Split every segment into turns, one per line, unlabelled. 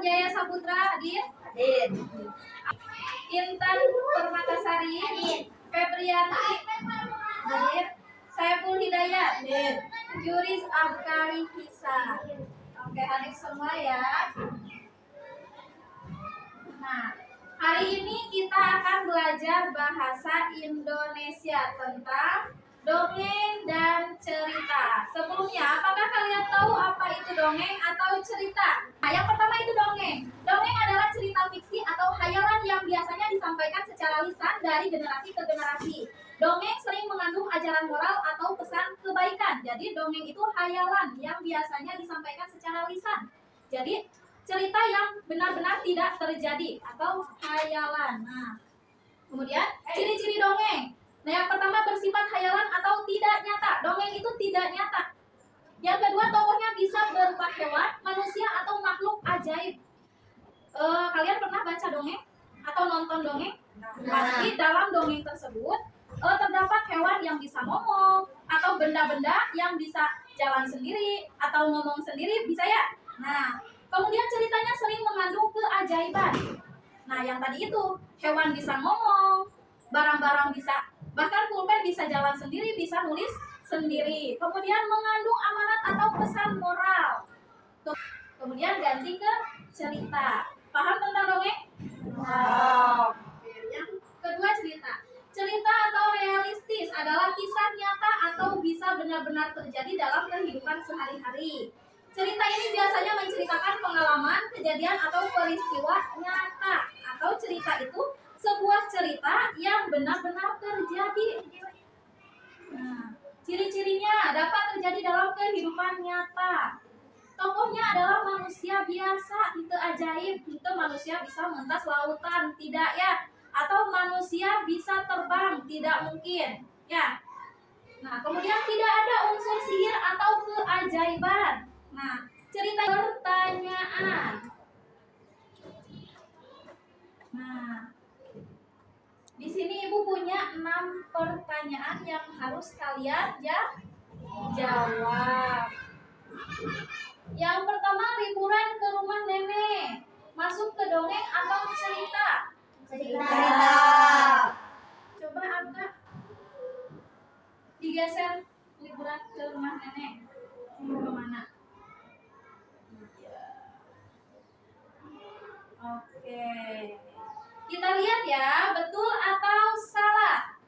Jaya Saputra hadir?
Hadir.
Intan Permatasari?
Hadir.
Febrianti? Hadir. Saiful Hidayat?
Hadir.
Yuris Abkari Hisa? Oke, hadir semua ya. Nah, hari ini kita akan belajar bahasa Indonesia tentang dongeng dan cerita. Sebelumnya, apakah kalian tahu apa itu dongeng atau cerita? Nah, yang pertama itu dongeng. Dongeng adalah cerita fiksi atau khayalan yang biasanya disampaikan secara lisan dari generasi ke generasi. Dongeng sering mengandung ajaran moral atau pesan kebaikan. Jadi dongeng itu khayalan yang biasanya disampaikan secara lisan. Jadi cerita yang benar-benar tidak terjadi atau khayalan. Nah, kemudian ciri-ciri dongeng. Nah, yang pertama bersifat khayalan atau tidak nyata. Dongeng itu tidak nyata. Yang kedua, tokohnya bisa berupa hewan, manusia atau makhluk ajaib. Kalian pernah baca dongeng atau nonton dongeng? Pasti dalam dongeng tersebut terdapat hewan yang bisa ngomong atau benda-benda yang bisa jalan sendiri atau ngomong sendiri, bisa ya? Nah, kemudian ceritanya sering mengandung keajaiban. Nah, yang tadi itu, hewan bisa ngomong, barang-barang bisa, bahkan pulpen bisa jalan sendiri, bisa nulis sendiri. Kemudian mengandung amanat atau pesan moral. Kemudian ganti ke cerita. Paham tentang dongeng?
Wow.
Yang kedua cerita. Cerita atau realistis adalah kisah nyata atau bisa benar-benar terjadi dalam kehidupan sehari-hari. Cerita ini biasanya menceritakan pengalaman, kejadian atau peristiwa nyata. Atau cerita itu sebuah cerita yang benar-benar terjadi. Nah, ciri-cirinya dapat terjadi dalam kehidupan nyata. Tokohnya adalah manusia biasa, itu ajaib, itu manusia bisa mentas lautan, tidak ya? Atau manusia bisa terbang, tidak mungkin, ya? Nah, kemudian tidak ada unsur sihir atau keajaiban. Nah, cerita pertanyaan. Nah, di sini Ibu punya 6 pertanyaan yang harus kalian jawab. Yang pertama, liburan ke rumah nenek. Masuk ke dongeng atau cerita?
Cerita.
Coba Abga digeser liburan ke rumah nenek. Mau kemana? Oke. Kita lihat ya, betul atau salah?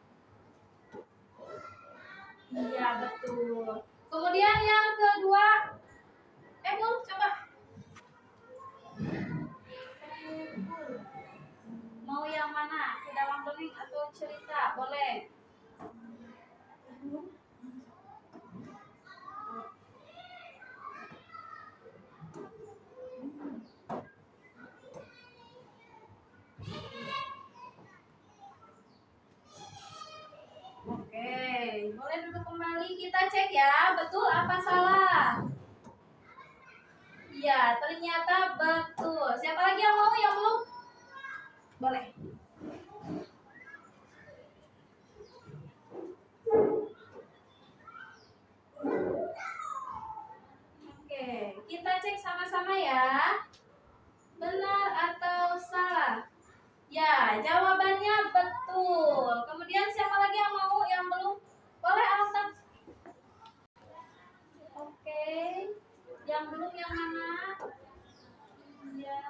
Iya, betul. Kemudian yang kedua, Bu, coba. Mau yang mana? Ke dalam dongeng atau cerita? Boleh. Oke, boleh duduk kembali. Kita cek ya, betul apa salah? Iya, ternyata betul. Siapa lagi yang mau, yang belum? Boleh. Oke, kita cek sama-sama ya. Benar atau salah? Ya, jawabannya betul. Kemudian siapa lagi yang mau, yang belum? Boleh angkat. Oke. Yang belum yang mana? Iya.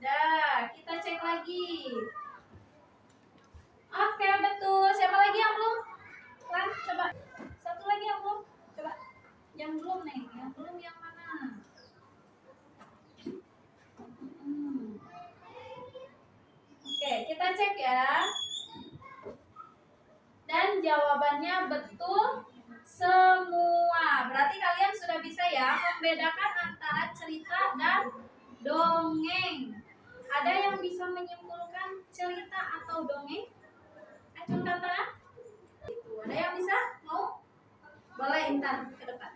Dah, kita cek lagi. Oke, betul. Siapa lagi yang belum? Lan, coba. Satu lagi yang belum. Coba. Yang belum nih, yang belum yang mana? Oke, kita cek ya. Dan jawabannya betul semua. Berarti kalian sudah bisa ya membedakan antara cerita dan dongeng. Ada yang bisa menyimpulkan cerita atau dongeng? Acungkan tangan. Ada yang bisa? Mau? Boleh Intan ke depan.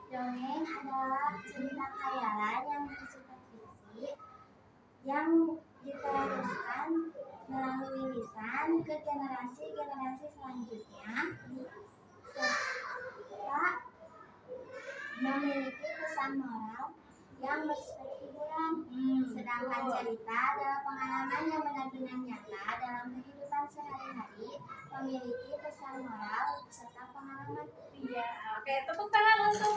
Dongeng adalah cerita khayalan yang bersifat fiksi yang diteruskan melalui lisan ke generasi-generasi selanjutnya pesan moral yang bersifat hiburan. Sedangkan cerita adalah pengalaman yang benar-benar nyata dalam kehidupan sehari-hari, memiliki pesan moral serta pengalaman.
Iya, oke, tepuk tangan untuk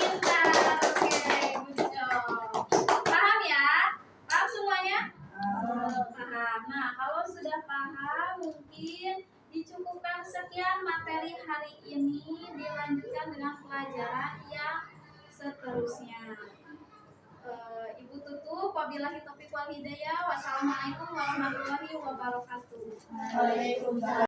Intan. Oke, good job. Paham ya? Paham semuanya? Paham. Nah, kalau sudah paham, mungkin dicukupkan sekian materi hari ini, dilanjutkan dengan pelajaran yang seterusnya. Ibu tutup, wabillahi taufiq wal hidayah. Wassalamualaikum warahmatullahi wabarakatuh.
Waalaikumsalam.